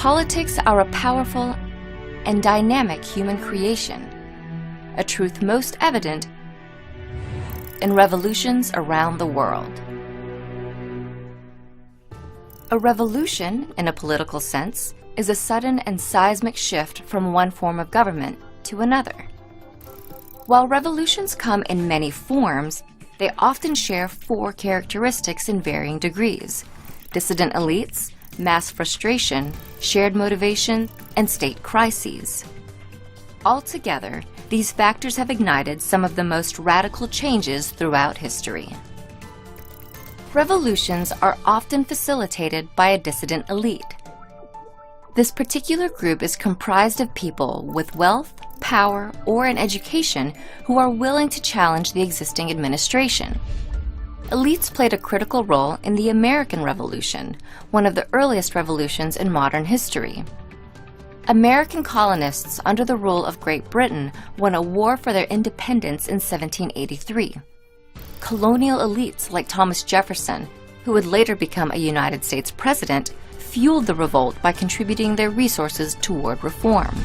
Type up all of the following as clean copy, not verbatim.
Politics are a powerful and dynamic human creation, a truth most evident in revolutions around the world. A revolution, in a political sense, is a sudden and seismic shift from one form of government to another. While revolutions come in many forms, they often share four characteristics in varying degrees: dissident elites, mass frustration, shared motivation, and state crises. Altogether, these factors have ignited some of the most radical changes throughout history. Revolutions are often facilitated by a dissident elite. This particular group is comprised of people with wealth, power, or an education who are willing to challenge the existing administration. Elites played a critical role in the American Revolution, one of the earliest revolutions in modern history. American colonists under the rule of Great Britain won a war for their independence in 1783. Colonial elites like Thomas Jefferson, who would later become a United States president, fueled the revolt by contributing their resources toward reform.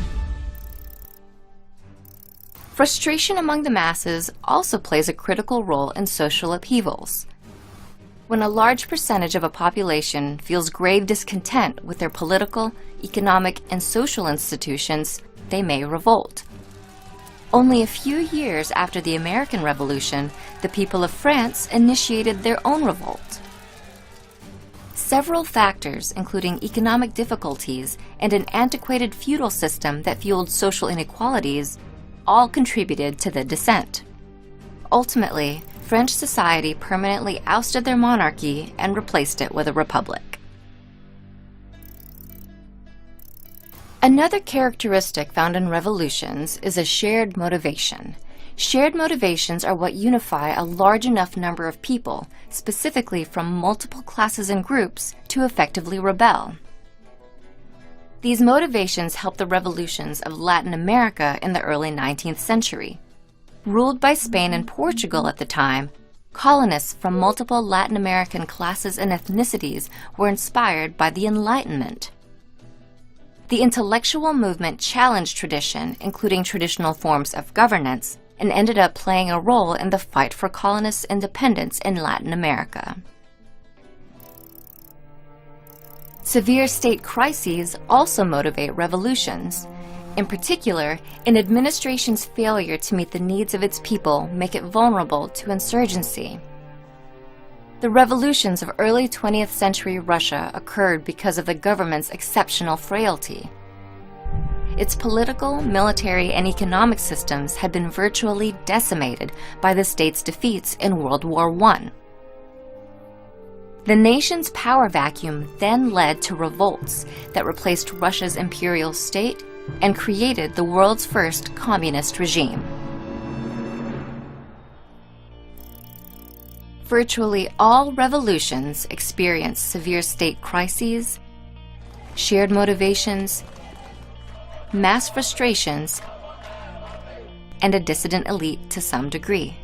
Frustration among the masses also plays a critical role in social upheavals. When a large percentage of a population feels grave discontent with their political, economic, and social institutions, they may revolt. Only a few years after the American Revolution, the people of France initiated their own revolt. Several factors, including economic difficulties and an antiquated feudal system that fueled social inequalities, all contributed to the dissent. Ultimately, French society permanently ousted their monarchy and replaced it with a republic. Another characteristic found in revolutions is a shared motivation. Shared motivations are what unify a large enough number of people, specifically from multiple classes and groups, to effectively rebel. These motivations helped the revolutions of Latin America in the early 19th century. Ruled by Spain and Portugal at the time, colonists from multiple Latin American classes and ethnicities were inspired by the Enlightenment. The intellectual movement challenged tradition, including traditional forms of governance, and ended up playing a role in the fight for colonists' independence in Latin America. Severe state crises also motivate revolutions. In particular, an administration's failure to meet the needs of its people make it vulnerable to insurgency. The revolutions of early 20th century Russia occurred because of the government's exceptional frailty. Its political, military, and economic systems had been virtually decimated by the state's defeats in World War I. The nation's power vacuum then led to revolts that replaced Russia's imperial state and created the world's first communist regime. Virtually all revolutions experience severe state crises, shared motivations, mass frustrations, and a dissident elite to some degree.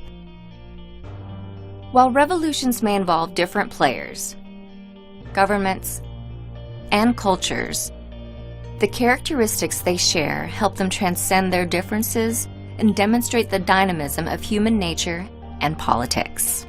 While revolutions may involve different players, governments, and cultures, the characteristics they share help them transcend their differences and demonstrate the dynamism of human nature and politics.